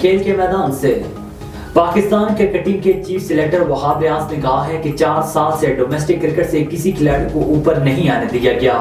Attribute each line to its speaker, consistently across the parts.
Speaker 1: खेल के मैदान से। पाकिस्तान क्रिकेट टीम के चीफ सिलेक्टर वहाब रियाज ने कहा है कि 4 साल से डोमेस्टिक क्रिकेट से किसी खिलाड़ी को ऊपर नहीं आने दिया गया,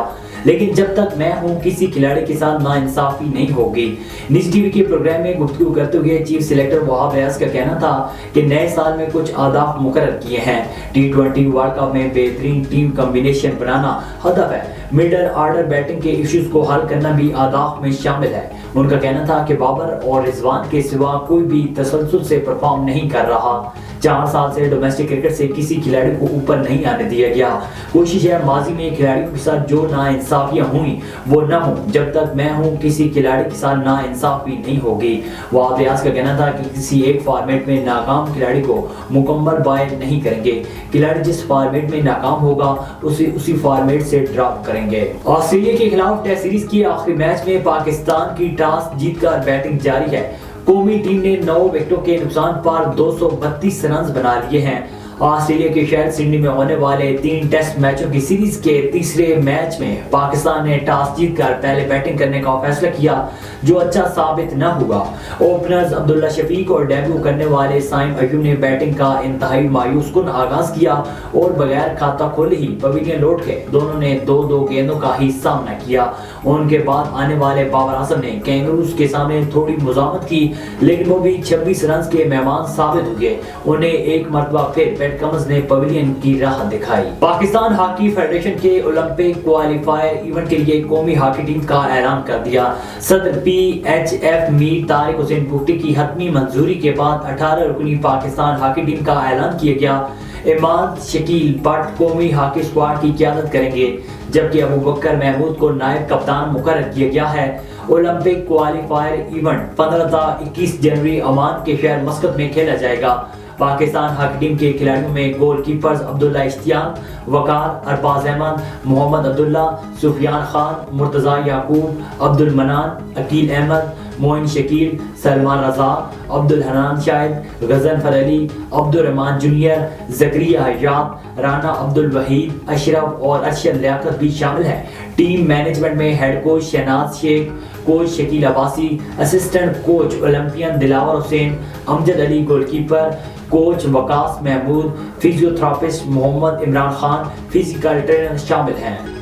Speaker 1: लेकिन जब तक मैं हूं किसी खिलाड़ी के साथ नाइंसाफी नहीं होगी। निज टीवी के प्रोग्राम में गुफ्तगू करते हुए चीफ सिलेक्टर वहाब रियाज का कहना था कि नए साल में कुछ आदाब मुकर्रर किए हैं। T20 वर्ल्ड कप में बेहतरीन टीम कॉम्बिनेशन बनाना हदफ है। मिडल ऑर्डर बैटिंग के इश्यूज को हल करना भी आदाब में शामिल है। उनका कहना था कि बाबर और रिजवान के सिवा कोई भी तसलसल से परफॉर्म नहीं कर रहा। 4 साल से डोमेस्टिक क्रिकेट से किसी खिलाड़ी को ऊपर नहीं आने दिया गया। कोशिश है माजी में खिलाड़ियों के साथ जो नाइंसाफियां हुई वो न हो। जब तक मैं हूं किसी खिलाड़ी के साथ नाइंसाफी नहीं होगी। वहाब रियाज का कहना था कि किसी एक फॉर्मेट में नाकाम खिलाड़ी को मुकम्मल बाय नहीं करेंगे। खिलाड़ी जिस फॉर्मेट में नाकाम होगा उसी फॉर्मेट से ड्रॉप करेंगे। ऑस्ट्रेलिया के खिलाफ टेस्ट सीरीज के आखिरी मैच में पाकिस्तान की टॉस जीतकर बैटिंग जारी है। कौमी टीम ने 9 विकेटों के नुकसान पर 232 रन बना लिए हैं। ऑस्ट्रेलिया के शहर सिडनी में होने वाले 3 टेस्ट मैचों की सीरीज के तीसरे मैच में पाकिस्तान ने टॉस जीतकर पहले बैटिंग करने का फैसला किया, जो अच्छा साबित न हुआ। ओपनर्स अब्दुल्ला शफीक और डेब्यू करने वाले साइम अयूब ने बैटिंग का इंतहाई मायूस कुन आगाज किया और बगैर खाता खोले ही पवेलियन लौट गए। दोनों ने 2-2 गेंदों का ही सामना किया। उनके बाद आने वाले बाबर आजम ने कैंगरूज के सामने थोड़ी मुजामत की, लेकिन वो भी 26 रन के मेहमान साबित हो गए। उन्हें एक मरतबा फिर पैट कमिंस ने पवेलियन की राह दिखाई। पाकिस्तान हॉकी फेडरेशन के ओलंपिक क्वालिफायर इवेंट के लिए कौमी हॉकी टीम का ऐलान कर दिया। सदर PHF मीर तारिक हुसैन भुट्टी की हतमी मंजूरी के बाद 18 रुकनी पाकिस्तान हॉकी टीम का ऐलान किया गया। इमाद शकील भट्ट कौमी हॉकी स्क्वाड की क़यादत करेंगे, जबकि अबू बकर महमूद को नायब कप्तान मुकर्रर किया गया है। ओलंपिक क्वालिफायर इवेंट 15 था 21 जनवरी ओमान के शहर मस्कत में खेला जाएगा। पाकिस्तान हॉकी टीम के खिलाड़ियों में गोलकीपर्स अब्दुल्ला इश्तियाक, वकार, अरबाज अहमद, मोहम्मद अब्दुल्ला, सुफियान खान, मुर्तजा याकूब, अब्दुल मनान, अकील अहमद, मोइन शकील, सलमान रजा, अब्दुल हनान शाहिद, गजनफर अली, अब्दुल रहमान जूनियर, जकरिया हयात, राना अब्दुल वहीद, अशरफ और अरशद लियाकत भी शामिल हैं। टीम मैनेजमेंट में head coach Shahnaz Sheikh, coach Shakeel Abbasi, assistant coach olympian Dilawar Hussain, Amjad Ali goalkeeper, coach Waqas Mehmood, physiotherapist Mohammad Imran Khan, physical trainer शामिल हैं।